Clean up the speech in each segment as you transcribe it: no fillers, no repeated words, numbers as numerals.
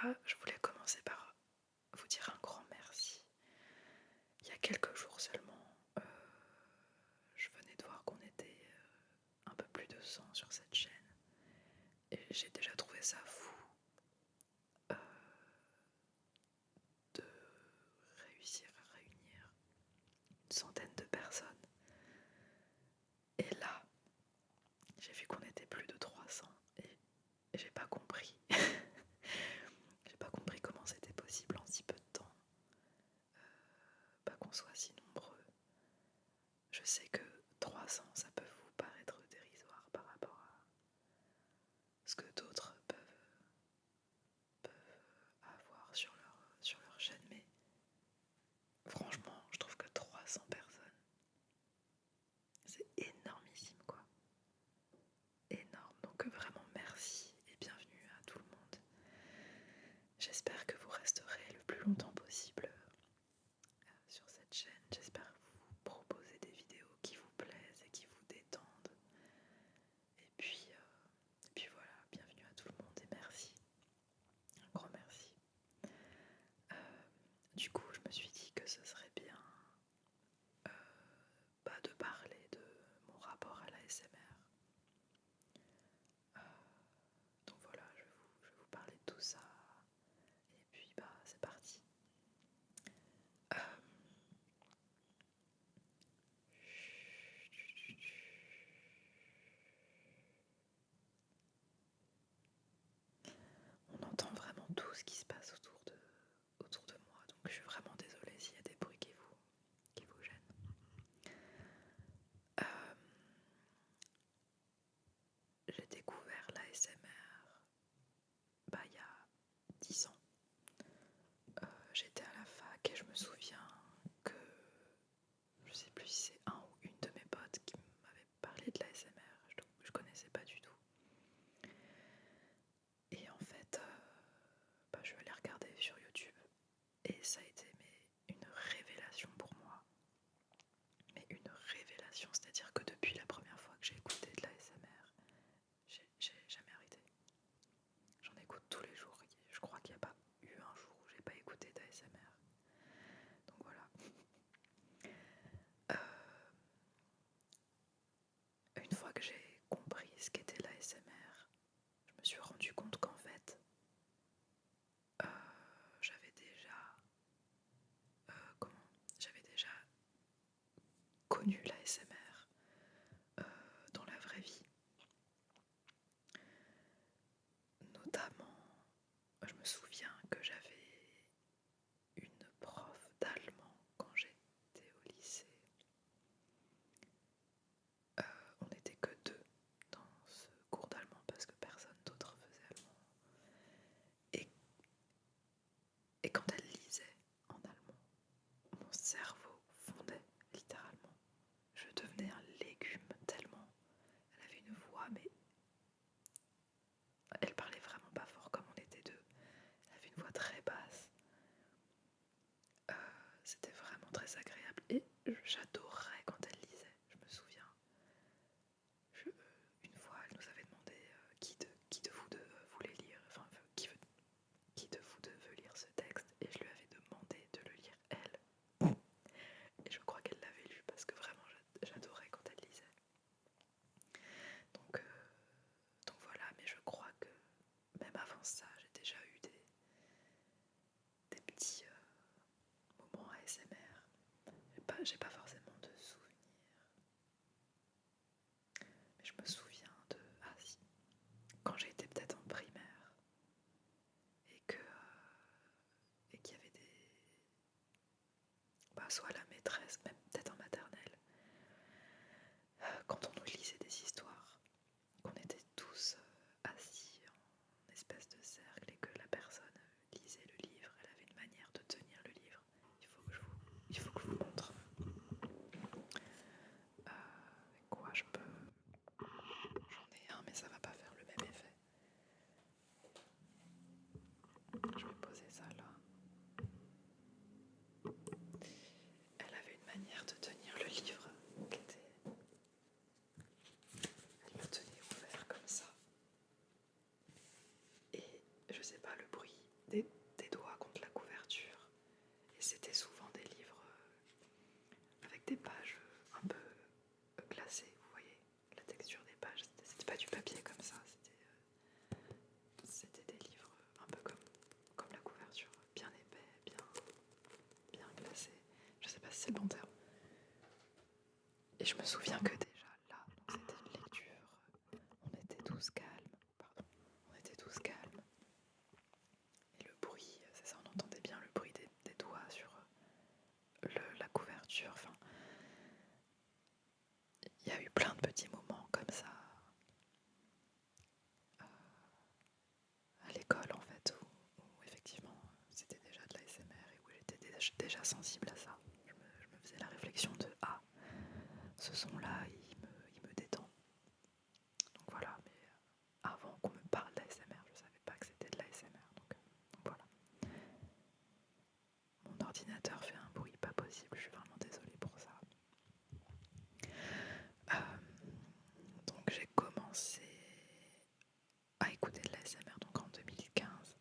déjà, je voulais commencer par vous dire un grand merci. Il y a quelques jours seulement, je venais de voir qu'on était un peu plus de 100 sur cette chaîne. Et j'ai déjà trouvé ça fou euh, de réussir à réunir une centaine de personnes. Et là, j'ai vu qu'on était plus de 300 et j'ai pas compris. J'ai pas compris comment c'était possible en si peu de temps, qu'on soit si nombreux. Je sais que 300, ça peut vous paraître dérisoire par rapport à ce que d'autres peuvent avoir sur leur chaîne, mais franchement, je trouve que 300 personnes, c'est énormissime, quoi. Énorme. Donc vraiment merci et bienvenue à tout le monde. J'espère que vous resterez le plus longtemps possible sur cette chaîne. J'espère vous proposer des vidéos qui vous plaisent et qui vous détendent. Et puis voilà, bienvenue à tout le monde et merci. Un grand merci. Euh, du coup, je me suis dit que ce serait bien de parler de mon rapport à l'ASMR. Donc voilà, je vais vous parler de tout ça. Et puis c'est parti. Euh, On entend vraiment tout ce qui se passe autour de moi, donc je suis vraiment désolée s'il y a des bruits qui vous gênent. Euh, j'ai découvert l'ASMR il y a 10 ans. J'étais à la fac et je me souviens que je sais plus si c'est un ou une de mes potes qui m'avait parlé de l'ASMR, je connaissais pas du tout. Et en fait, je suis allée regarder sur YouTube et ça a été une révélation pour moi. Mais une révélation, c'est-à-dire que depuis la première fois que j'ai écouté de l'ASMR, j'ai jamais arrêté. J'en écoute tous les jours. Je crois qu'il n'y a pas eu un jour où j'ai pas écouté d'ASMR. Donc voilà. Une fois que j'ai compris ce qu'était l'ASMR, je me suis rendu compte qu'en fait, j'avais déjà, j'avais déjà connu l'ASMR dans la vraie vie. Notamment, je me souviens que j'avais une prof d'allemand quand j'étais au lycée. On n'était que deux dans ce cours d'allemand parce que personne d'autre faisait allemand. Et quand elle lisait en allemand, mon cerveau fondait littéralement. Je devenais un légume tellement. Elle avait une voix, mais elle parlait vraiment pas fort comme on était deux. Elle avait une voix très basse. C'était vraiment très agréable et j'adorais quand elle lisait, je me souviens. Une fois, elle nous avait demandé qui de vous deux voulait lire, enfin qui de vous deux veut lire ce texte, et je lui avais demandé de le lire elle. Et je crois qu'elle l'avait lu parce que vraiment j'adorais quand elle lisait. Donc voilà, mais je crois que même avant ça, j'ai déjà eu des petits moments ASMR. J'ai pas forcément de souvenirs. Mais je me souviens ah si, quand j'étais peut-être en primaire et qu'il y avait soit la maîtresse, même peut-être en maternelle, quand on nous lisait des histoires, qu'on était tous assis en espèce de cercle et que la personne lisait le livre, elle avait une manière de tenir le livre. Il faut que je vous montre. Avec quoi je peux. J'en ai un, mais ça va pas faire le même effet. Je vais poser ça là. Elle c'est le long terme. Et je me souviens que déjà là, donc c'était une lecture, on était tous calmes, on était tous calmes. Et le bruit, c'est ça, on entendait bien le bruit des doigts sur la couverture. Enfin, il y a eu plein de petits moments comme ça à l'école en fait, où effectivement c'était déjà de l'ASMR et où j'étais déjà sensible à ça. Je me faisais la réflexion de ah, ce son-là, il me détend. Donc voilà, mais avant qu'on me parle d'ASMR, je savais pas que c'était de l'ASMR. Donc voilà. Mon ordinateur fait un bruit pas possible, je suis vraiment désolée pour ça. Donc j'ai commencé à écouter de l'ASMR donc en 2015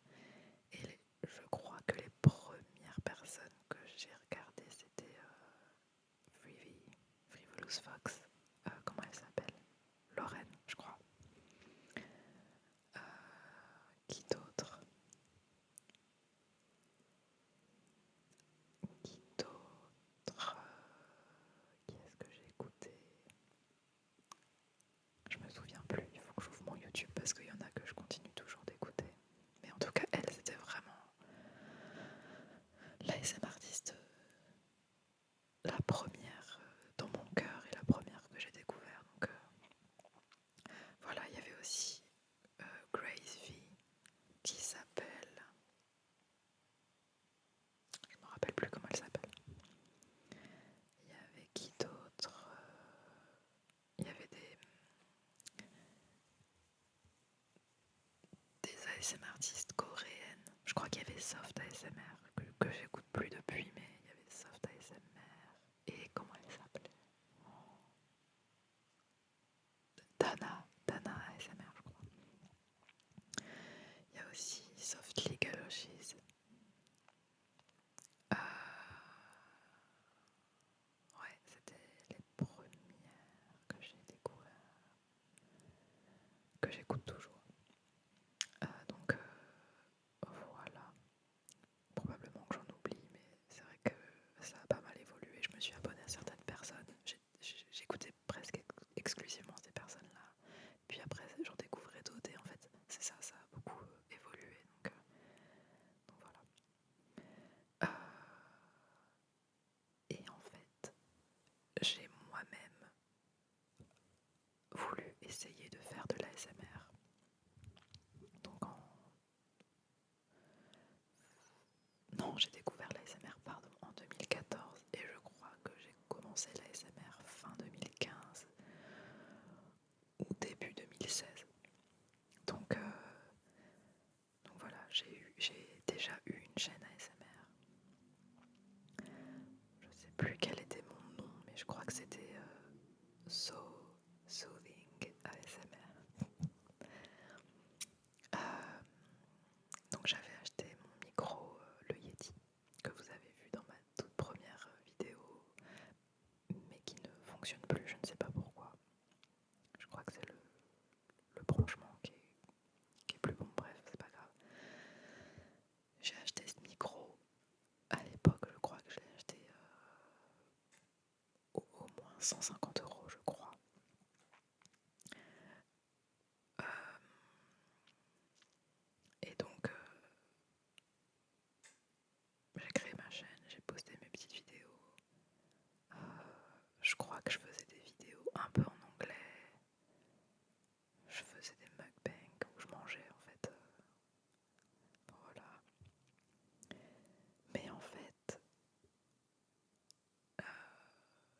et je crois que les premières personnes que j'ai regardées c'était Frivolous Fox, comment elle s'appelle, Lorraine je crois. Qui d'autre Qui d'autre Qui est-ce que j'ai écouté? Je me souviens plus, il faut que j'ouvre mon YouTube parce qu'il y en a que je continue toujours d'écouter. Mais en tout cas, elle, c'était vraiment l'ASMR artiste, la première dans mon cœur et la première que j'ai découvert. Donc voilà, il y avait aussi Grace V qui s'appelle... Je me rappelle plus comment elle s'appelle. Il y avait qui d'autre? Il y avait des ASMR artistes coréennes. Je crois qu'il y avait Soft ASMR que j'écoute plus depuis, mais il y avait Soft ASMR. Et comment elle s'appelait? Dana ASMR, je crois. Il y a aussi Softly Galoshes. Ouais, c'était les premières que j'ai découvert, que j'écoute toujours. Donc voilà, probablement que j'en oublie, mais c'est vrai que ça a pas mal évolué. Je me suis abonnée à certaines personnes. J'écoutais presque exclusivement ces personnes-là. Puis après, j'en découvrais d'autres et en fait, c'est ça, ça a beaucoup évolué. Donc voilà. Et en fait, j'ai moi-même voulu essayer de faire de l'ASMR. Donc non, j'ai découvert l'ASMR pardon, en 2014 et je crois que j'ai commencé l'ASMR fin 2015 ou début 2016. Donc voilà, j'ai déjà eu une chaîne ASMR. Je sais plus quel était mon nom, mais je crois que c'était So Soothing ASMR. Donc j'avais acheté mon micro, le Yeti, que vous avez vu dans ma toute première vidéo, mais qui ne fonctionne plus, je ne sais pas pourquoi. Je crois que c'est le branchement qui est plus bon, bref, c'est pas grave. J'ai acheté ce micro, à l'époque je crois que je l'ai acheté au moins 150 €, je crois. Et donc j'ai créé ma chaîne, j'ai posté mes petites vidéos. Je crois que je faisais des vidéos un peu en anglais. Je faisais des mukbangs où je mangeais en fait. Voilà. Mais en fait,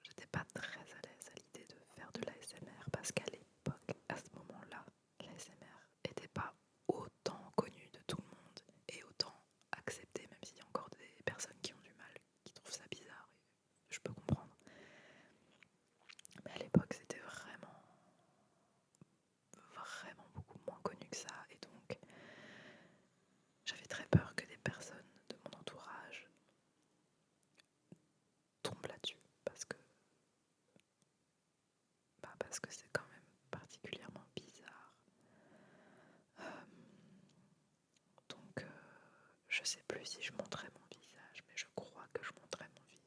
j'étais pas très à l'aise à l'idée de faire de l'ASMR parce qu'à l'époque, à ce moment-là, l'ASMR était pas autant connu de tout le monde et autant accepté, même s'il y a encore des personnes qui ont du mal, qui trouvent ça bizarre, et je peux comprendre. Mais à l'époque, c'était vraiment, vraiment beaucoup moins connu que ça, et donc j'avais très peur que des personnes de mon entourage tombent là-dessus, parce que c'est quand même particulièrement bizarre. Donc je sais plus si je montrais mon visage, mais je crois que je montrais mon visage.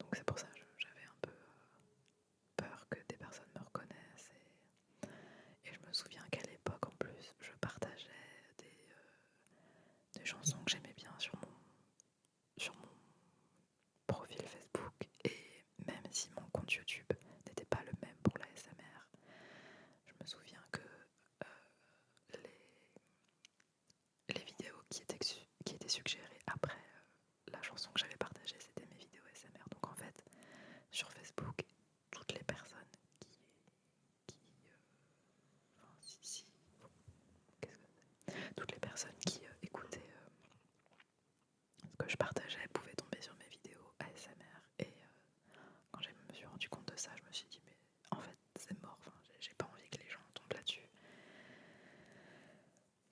donc c'est pour ça que j'avais un peu peur que des personnes me reconnaissent. Et je me souviens qu'à l'époque, en plus, je partageais des chansons que j'aimais bien sur mon profil Facebook. Et même si mon compte YouTube n'était pas le même pour la l'ASMR, je me souviens que les vidéos qui étaient suggérées après la chanson que j'avais partagée, c'était mes vidéos ASMR. Donc en fait, sur Facebook, toutes les personnes enfin, toutes les personnes qui écoutaient ce que je partageais pouvaient tomber sur mes vidéos ASMR. Et quand je me suis rendu compte de ça, je me suis dit, mais en fait, c'est mort. Enfin, j'ai pas envie que les gens tombent là-dessus.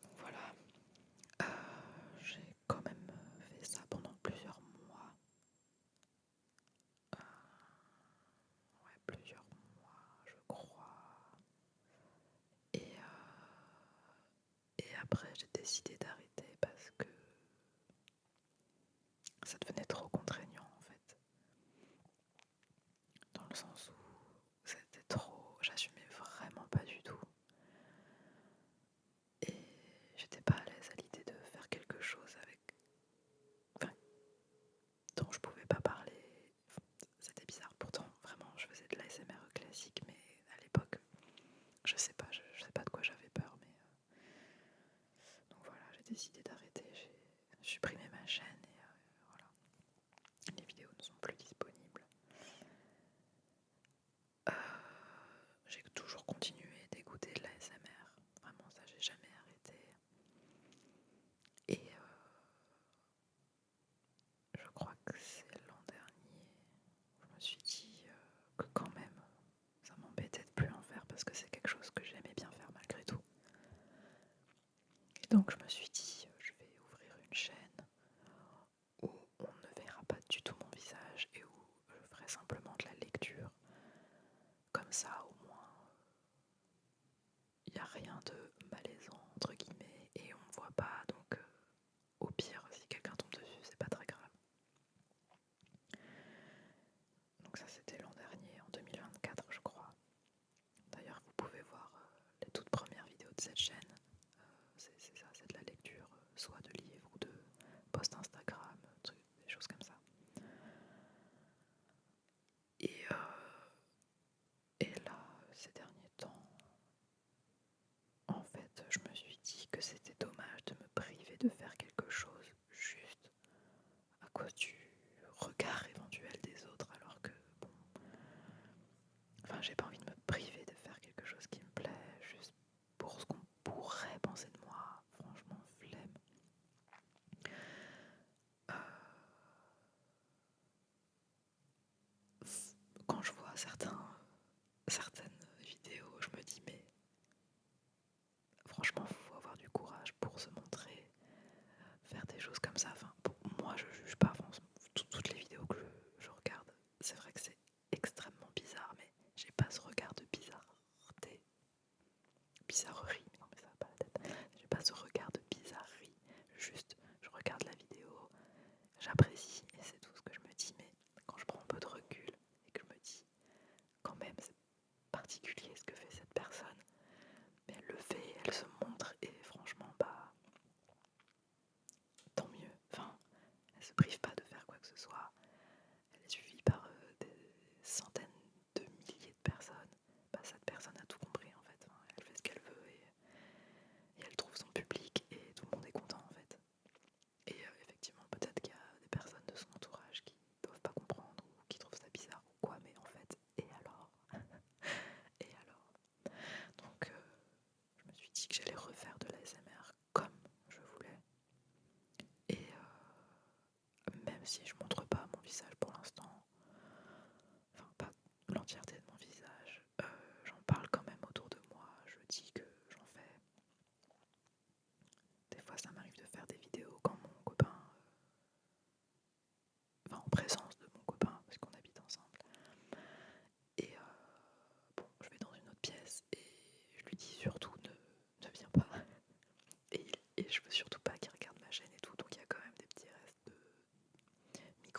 Donc voilà. J'ai quand même fait ça pendant plusieurs mois. Ouais, plusieurs mois, je crois. Et après, j'ai décidé d'arrêter parce que ça devenait trop contraignant en fait. Dans le sens où c'était trop, j'assumais vraiment pas du tout. Et j'étais pas à l'aise à l'idée de faire quelque chose enfin, dont je pouvais pas parler. C'était bizarre. Pourtant, vraiment, je faisais de l'ASMR classique, mais à l'époque, je sais pas de quoi j'avais peur. Mais donc voilà, j'ai décidé d'arrêter. J'ai supprimé ma chaîne et voilà. Les vidéos ne sont plus disponibles. J'ai toujours continué d'écouter de l'ASMR. Vraiment, ça, j'ai jamais arrêté. Et je crois que c'est l'an dernier, je me suis dit que quand même, ça m'embêtait de plus en faire parce que c'est quelque chose que j'aimais bien faire malgré tout. Et donc je me suis dit, je vais ouvrir une chaîne où on ne verra pas du tout mon visage et où je ferai simplement de la lecture. Comme ça, au moins, il n'y a rien de malaisant, entre guillemets, et on me voit pas, donc au pire, si quelqu'un tombe dessus, c'est pas très grave. Donc ça, c'était l'an dernier, en 2024, je crois. D'ailleurs, vous pouvez voir les toutes premières vidéos de cette chaîne. C'est ça, c'est de la lecture, soit de livres ou de posts Instagram, des choses comme ça. Et, et là, ces derniers temps, en fait, je me suis dit que c'était dommage de me priver de faire quelque chose juste à cause du regard éventuel des autres, alors que, bon, enfin, j'ai pas envie de me priver de faire quelque chose qui me plaît, juste pour ce qu'on pourrait penser de moi. Franchement, flemme. Quand je vois certaines vidéos, je me dis, mais franchement, il faut avoir du courage pour se montrer, faire des choses comme ça. Enfin, moi, je juge pas. Enfin, toutes les vidéos que je regarde, c'est vrai que c'est extrêmement bizarre, mais j'ai pas ce regard de bizarrerie. Non, mais ça va pas la tête. J'ai pas ce regard de bizarrerie. Juste, je regarde la vidéo, j'apprécie et c'est tout ce que je me dis. Mais quand je prends un peu de recul et que je me dis, quand même, c'est particulier ce que fait cette personne, mais elle le fait, elle se montre et franchement, bah, tant mieux. Enfin, elle se prive pas de faire quoi que ce soit. Elle est suivie par des centaines de milliers de personnes. Bah, cette personne a tout compris en fait. Enfin, elle fait ce qu'elle veut et elle trouve son public et tout le monde est content en fait. Et effectivement, peut-être qu'il y a des personnes de son entourage qui doivent pas comprendre ou qui trouvent ça bizarre ou quoi, mais en fait, et alors? Et alors? Donc, je me suis dit que j'allais refaire de l'ASMR comme je voulais. Et même si je montre pas mon visage pour l'instant, enfin pas l'entièreté de mon visage, j'en parle quand même autour de moi, je dis que j'en fais. Des fois ça m'arrive de faire des vidéos quand mon copain, enfin en présence de mon copain, parce qu'on habite ensemble. Et bon, je vais dans une autre pièce et je lui dis surtout ne viens pas. Et je veux surtout pas qu'il regarde ma chaîne et tout, donc il y a quand même des petits restes de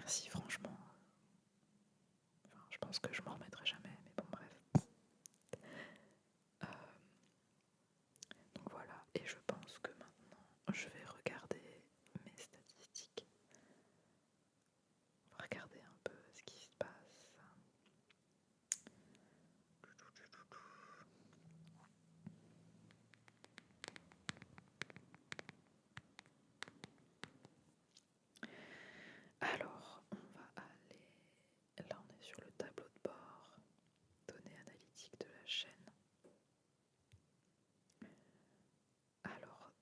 merci franchement. Enfin, je pense que je m'en remettrai jamais, mais bon bref. Euh, donc voilà, et je pense que maintenant je vais regarder mes statistiques. On va regarder un peu ce qui se passe. Alors, on va aller... Là, on est sur le tableau de bord, données analytiques de la chaîne. Alors,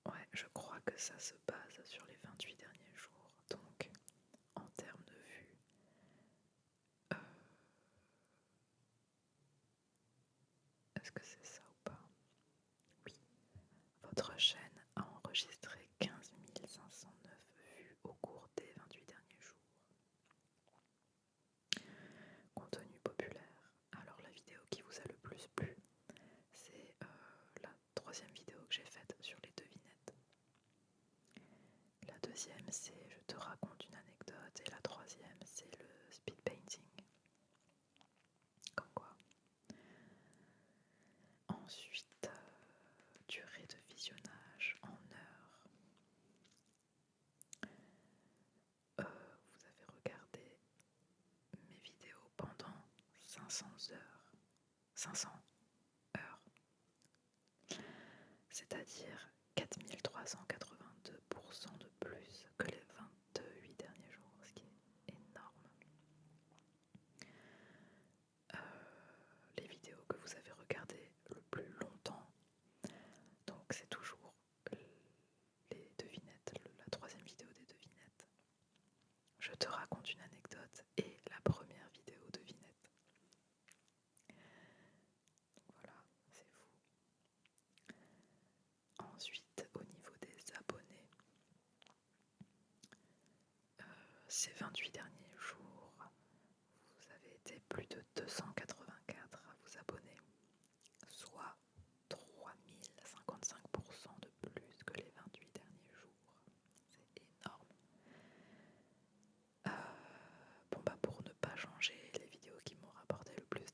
ouais, je crois que ça se base sur les 28 derniers jours. Donc, en termes de vues, est-ce que c'est ça ou pas? Oui. Votre chaîne a enregistré 15 509 vues au cours des 28 derniers jours. Contenu populaire. Alors la vidéo qui vous a le plus plu, c'est la troisième vidéo que j'ai faite sur les devinettes. La deuxième, c'est je te raconte une anecdote. Et la troisième, c'est le speed painting. Comme quoi. Ensuite, durée de visionnage en heures. Vous avez regardé mes vidéos pendant 500 heures. 500 heures. C'est-à-dire 4382% de plus que les 28 derniers jours, ce qui est énorme. Les vidéos que vous avez regardées le plus longtemps, donc c'est toujours les devinettes, la troisième vidéo des devinettes. Je te raconte une anecdote et la première vidéo devinette. Voilà, c'est fou. Ensuite, au niveau des abonnés, ces 28 derniers jours, vous avez été plus de 284 à vous abonner, soit 3055% de plus que les 28 derniers jours. C'est énorme. Bon bah pour ne pas changer, les vidéos qui m'ont rapporté le plus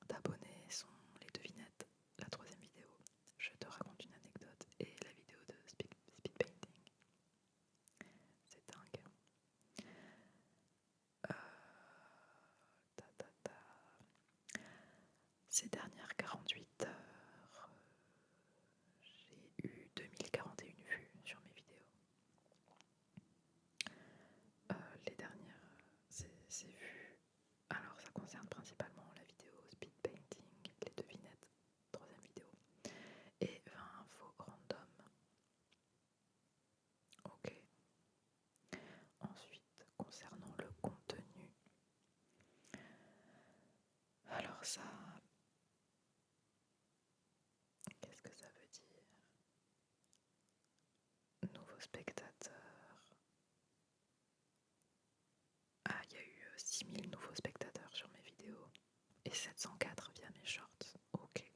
d'abonnés sont les devinettes, la troisième vidéo, je te raconte une anecdote, et la vidéo de speed painting. C'est dingue. Ces dernières 48 heures, j'ai eu 2041 vues sur mes vidéos. Les dernières, ces vues, alors ça concerne principalement la vidéo speed painting, les devinettes, troisième vidéo, et 20 infos random. Ok. Ensuite, concernant le contenu, alors ça, qu'est-ce que ça veut dire? Nouveaux spectateurs. Ah, il y a eu 6000 nouveaux spectateurs sur mes vidéos et 704 via mes shorts. Ok.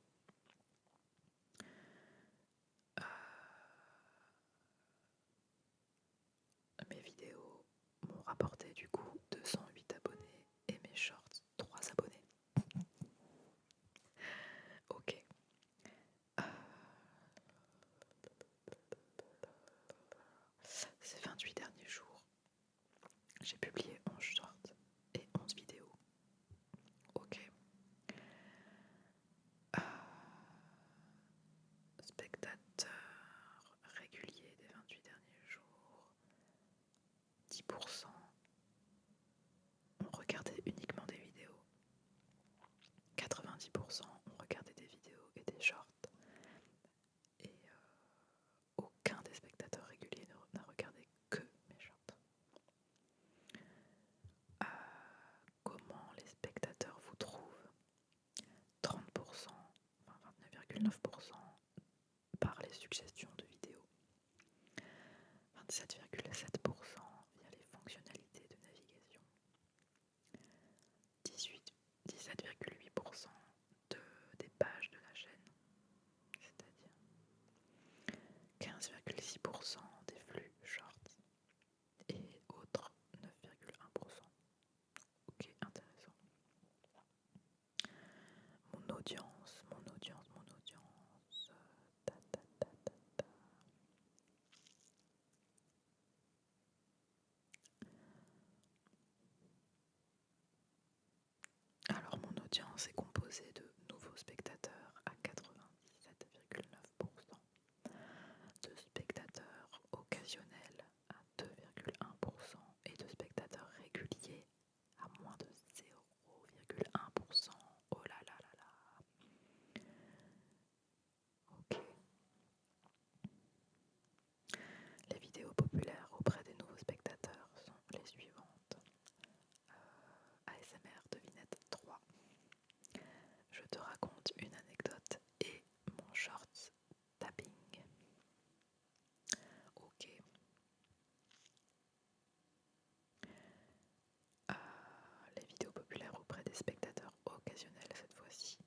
Mes vidéos m'ont rapporté du coup 208 abonnés et mes shorts 3 abonnés. Ok. Ces 28 derniers jours, j'ai publié 11 shorts et 11 vidéos. Ok. Spectateurs réguliers des 28 derniers jours, 10% ont regardé uniquement des vidéos. 90% ont regardé des vidéos et des shorts. Et aucun des spectateurs réguliers n'a regardé que mes shorts. Comment les spectateurs vous trouvent? 30%, enfin 29,9% par les suggestions de vidéos. 27,7% via les fonctionnalités de navigation. 17,8% des pages de la chaîne, c'est-à-dire 15,6% 9,1% des flux shorts et autres 9,1%. Ok, intéressant. Mon audience. Ta, ta, ta, ta, ta. Alors mon audience est composée de nouveaux spectateurs à 97,9%, de spectateurs occasionnels à 2,1% et de spectateurs réguliers à moins de 0,1%. Oh là là là là. Ok. Les vidéos populaires auprès des nouveaux spectateurs sont les suivantes. ASMR devinette 3. Je te raconte une anecdote et mon short tapping. Ok. Les vidéos populaires auprès des spectateurs occasionnels cette fois-ci.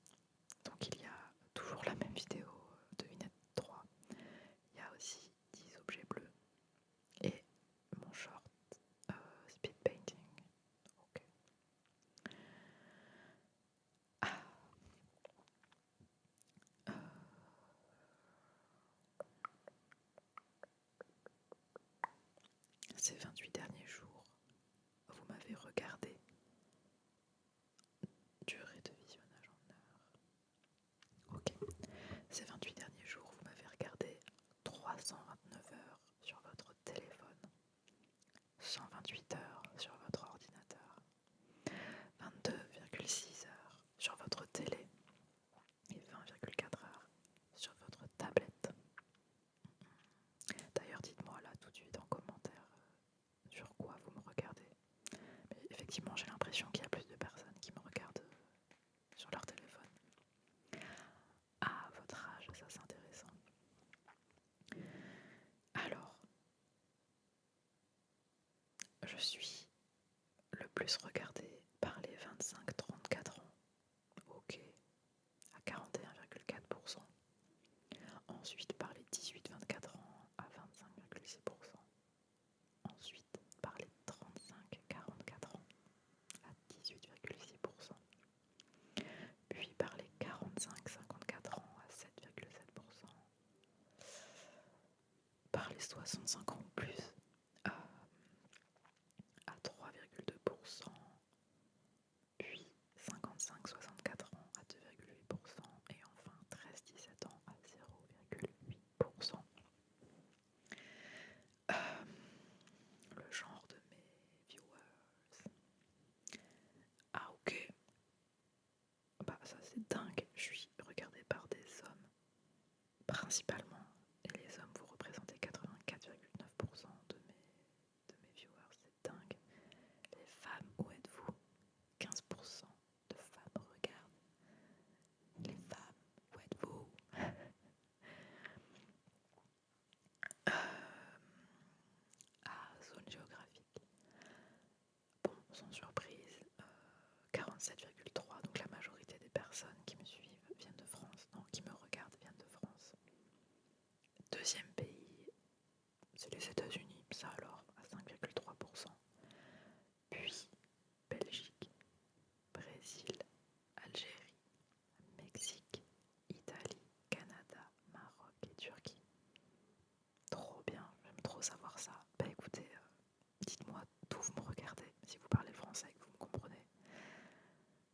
Donc il y a toujours la même vidéo, devinette 3. Il y a aussi 10 objets bleus et mon short speed painting. Ok. Euh, Ces 28 derniers jours, vous m'avez regardé. Durée de visionnage en heures. Ok. Ces 28 derniers jours, vous m'avez regardé 329 heures sur votre téléphone, 128 heures sur votre ordinateur, 22,6 heures sur votre télé et 20,4 heures sur votre tablette. D'ailleurs, dites-moi là tout de suite en commentaire sur quoi vous me regardez. Mais effectivement, j'ai l'impression qu'il y a plus de personnes qui me regardent sur leur téléphone. Ah, votre âge, ça c'est intéressant. Alors, je suis le plus regardé par les 25-34 ans. Ok, à 41,4%. Ensuite par les 18-24 ans à 25,6%. Ensuite par les 35-44 ans à 18,6%. Puis par les 45-54 ans à 7,7%. Par les 65 ans ou plus à 3,2%. Puis 55-64 ans à 2,8%. Et enfin 13-17 ans à 0,8%. Le genre de mes viewers. Ah ok. Bah ça c'est dingue. Je suis regardée par des hommes principalement. Et les hommes vous représentez 84,9% de mes viewers. C'est dingue. Les femmes, où êtes-vous? 15% de femmes regardent. Les femmes, où êtes-vous? Zone géographique. Bon, sans surprise, 47,3%, donc la majorité des personnes qui me suivent viennent de France. Non, qui me regardent viennent de France. Deuxième pays, c'est les États-Unis, ça alors, à 5,3%. Puis Belgique, Brésil, Algérie, Mexique, Italie, Canada, Maroc et Turquie. Trop bien, j'aime trop savoir ça. Bah écoutez, dites-moi d'où vous me regardez, si vous parlez français et que vous me comprenez.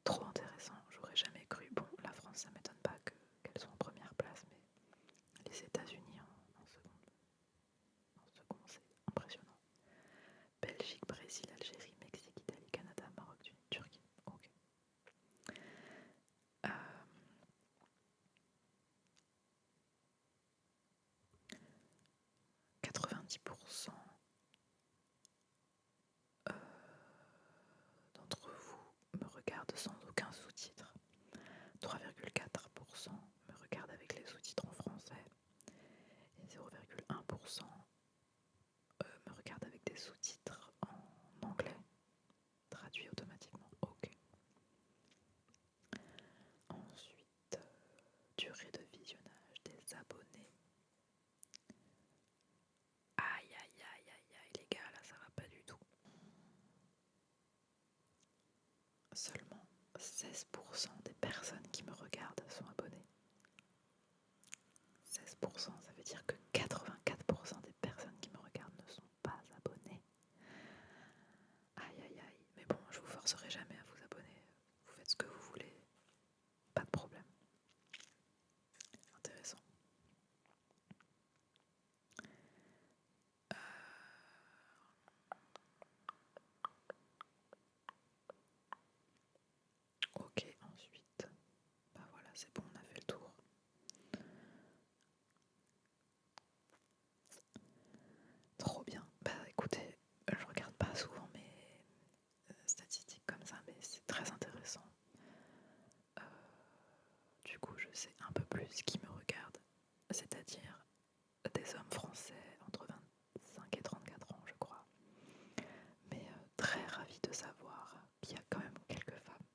Trop intéressant, j'aurais jamais cru. Bon, la France, ça m'étonne pas qu'elle soit en première place, mais les États-Unis en seconde. En second, c'est impressionnant. Belgique, Brésil, Algérie, Mexique, Italie, Canada, Maroc, Turquie. Ok. 90% d'entre vous me regardent sans aucun sous-titre. 3,4% me regardent avec les sous-titres en français. Et 0,1% me regardent avec des sous-titres en anglais, traduits automatiquement. Ok. Ensuite, durée de visionnage des abonnés. 84%, ça veut dire que 84% des personnes qui me regardent ne sont pas abonnées. Aïe aïe aïe, mais bon, je vous forcerai jamais à vous abonner. Vous faites ce que vous voulez, pas de problème. Intéressant. Ok, ensuite, bah voilà, c'est bon, on a fait le tour. Trop bien. Bah écoutez, je regarde pas souvent mes statistiques comme ça, mais c'est très intéressant. Du coup, je sais un peu plus qui me regarde, c'est-à-dire des hommes français entre 25 et 34 ans, je crois. Mais très ravie de savoir qu'il y a quand même quelques femmes,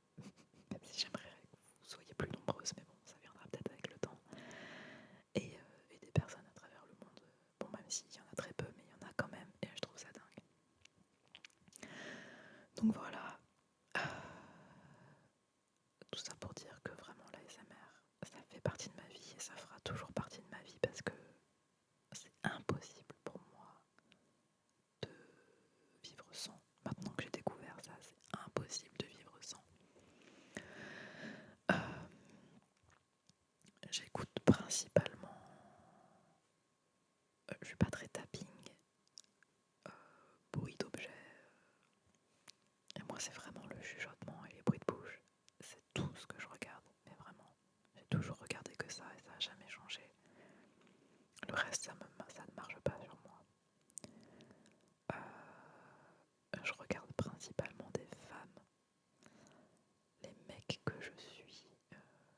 même si j'aimerais que vous soyez plus nombreuses, mais bon, ça viendra peut-être avec le temps. Et des personnes à travers le monde. Bon, même s'il y en a très peu, mais il y en a quand même, et je trouve ça dingue. Donc voilà. Tout ça pour dire que vraiment l'ASMR, ça fait partie de ma vie et ça fera toujours partie de ma vie parce que c'est impossible pour moi de vivre sans. Maintenant que j'ai découvert ça, c'est impossible de vivre sans. Euh, J'écoute principalement, je suis pas très tapping, bruit d'objets. Et moi, c'est vraiment le chuchotement et les bruits de bouche. C'est tout ce que je regarde, mais vraiment. J'ai toujours regardé que ça et ça n'a jamais changé. Le reste, ça ne marche pas sur moi. Je regarde principalement des femmes. Les mecs que je suis,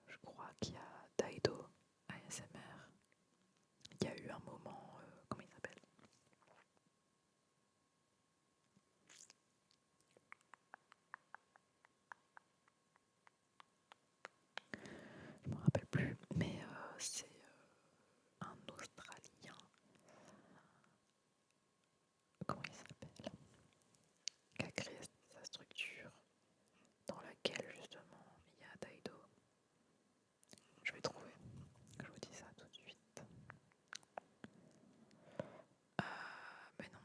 je crois qu'il y a Daido ASMR. Il y a eu un moment, comment il s'appelle? Je me rappelle plus, mais c'est un Australien. Comment il s'appelle? Qui a créé sa structure dans laquelle justement il y a Daido. Je vais trouver. Je vous dis ça tout de suite. Mais non.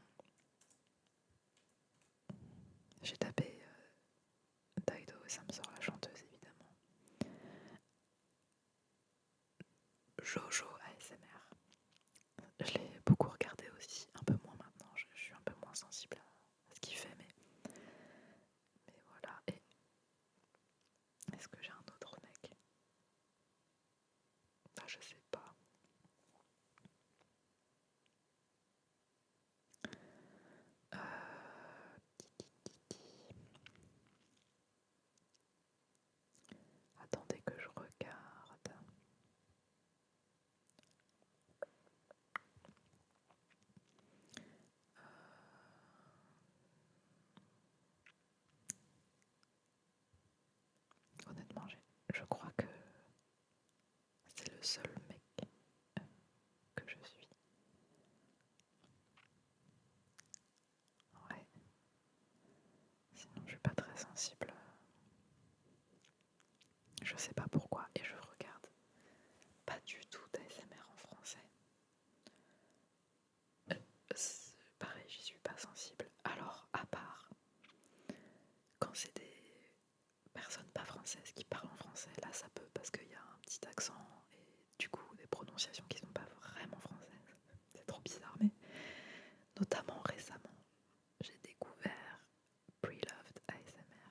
J'ai tapé Daido et ça me sort la chanteuse évidemment. Jojo ASMR. Je l'ai beaucoup regardé aussi, un peu moins maintenant. Je suis un peu moins sensible à ce qu'il fait, mais voilà. Et est-ce que j'ai un autre mec? Ah, je sais pas. Euh, Attendez que je regarde. Honnêtement, je crois que c'est le seul mec que je suis. Ouais. Sinon, je suis pas très sensible. Je sais pas pourquoi. Et je regarde pas du tout d'ASMR en français. Pareil, j'y suis pas sensible. Alors, à part quand c'est des personnes pas françaises qui parlent en français, là ça peut parce qu'il y a un petit accent et du coup des prononciations qui sont pas vraiment françaises. C'est trop bizarre, mais notamment récemment, j'ai découvert Preloved ASMR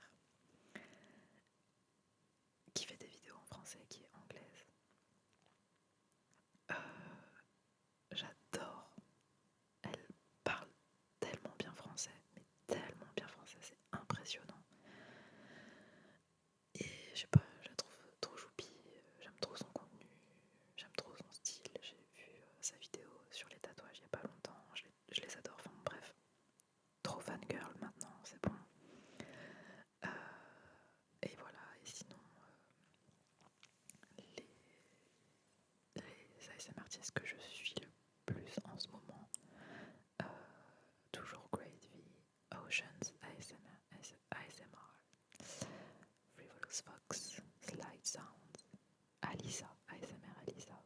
qui fait des vidéos en français, qui est anglaise. J'adore. Elle parle tellement bien français, mais tellement bien français, c'est impressionnant. Et je sais pas, je la trouve trop choupie, j'aime trop son contenu, j'aime trop son style. J'ai vu sa vidéo sur les tatouages il y a pas longtemps, je les adore, enfin bref. Trop fangirl maintenant, c'est bon. Et voilà, et sinon, les ASMR artistes que je suis le plus en ce moment, toujours Great V, Oceans ASMR, Frivolous Fox, Slide Sounds, Alisa, ASMR Alisa,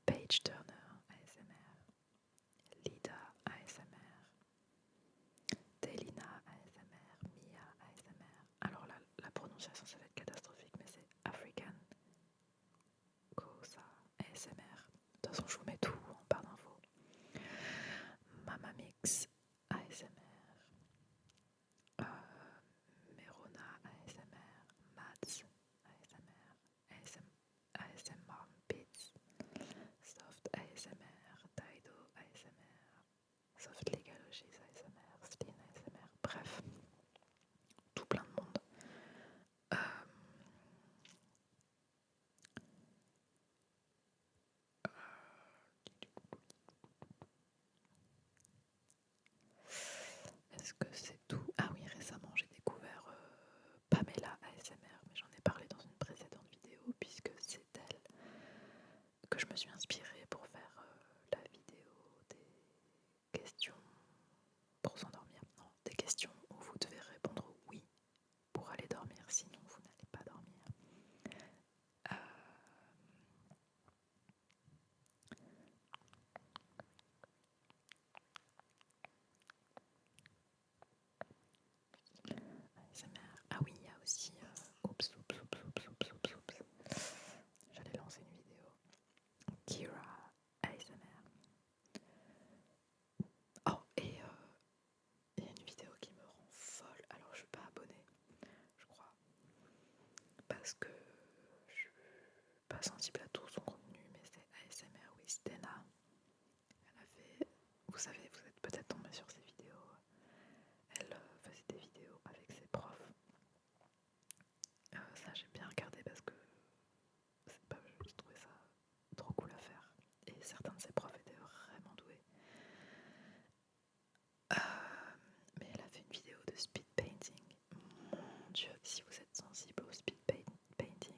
Page Mamamix ASMR, Merona ASMR, Mats ASMR, ASM Mom Beats, Soft ASMR, Taido ASMR, Soft Legalogis ASMR, Steen ASMR, bref, tout plein de monde. Est-ce que c'est tout? Ah oui, récemment j'ai découvert Pamela ASMR, mais j'en ai parlé dans une précédente vidéo puisque c'est d'elle que je me suis inspirée pour faire la vidéo des questions pour s'endormir. Non, des questions où vous devez répondre oui pour aller dormir, sinon vous n'allez pas dormir. ASMR. Ah oui, il y a aussi oups, j'allais lancer une vidéo. Kira ASMR. Oh, et il y a une vidéo qui me rend folle. Alors je suis pas abonnée, je crois, parce que je suis pas sensible à tout son contenu, mais c'est ASMR with Stena. Elle a fait, vous savez, vous êtes peut-être tombé sur ses vidéos. Elle faisait des vidéos avec ses profs. Ça j'ai bien regardé parce que c'est pas, je trouvais ça trop cool à faire. Et certains de ses profs étaient vraiment doués. Mais elle a fait une vidéo de speed painting. Mon Dieu, si vous êtes sensible au speed painting,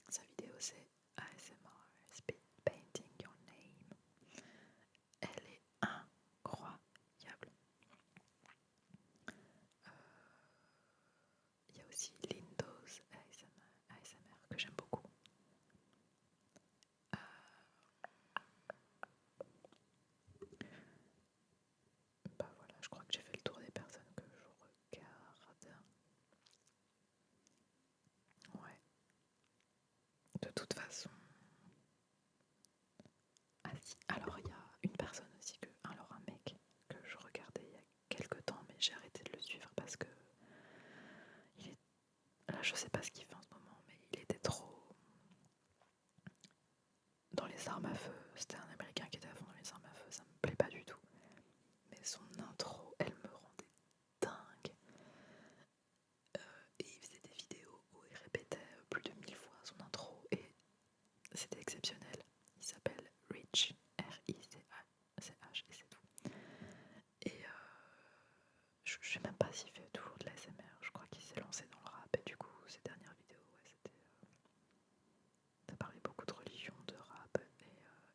sa vidéo c'est ASMR Speed Painting Your Name. Elle est incroyable. Il y a aussi Lindo's ASMR que j'aime beaucoup. Bah voilà, je crois que j'ai fait le tour des personnes que je regarde. Ouais. De toute façon. Ah si, alors il y a une personne aussi alors un mec que je regardais il y a quelques temps, mais j'ai arrêté de le suivre parce que là je sais pas ce qu'il fait en ce moment, mais il était trop dans les armes à feu. C'était un américain qui était à fond dans les armes à feu, ça me plaît pas du tout. Mais son intro, elle me rendait dingue. Et il faisait des vidéos où il répétait plus de 1000 fois son intro et c'était exceptionnel. Il s'appelle Rich, R-I-C-H et c'est tout. Et je sais même pas s'il fait toujours de l'ASMR, je crois qu'il s'est lancé dans le rap et du coup ses dernières vidéos, ouais, c'était ça parlait beaucoup de religion, de rap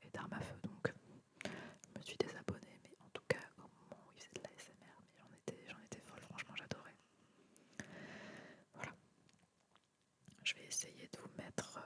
et d'armes à feu, donc je me suis désabonnée, mais en tout cas au moment où il faisait de l'ASMR, mais j'en étais folle, franchement j'adorais. Voilà. Je vais essayer de vous mettre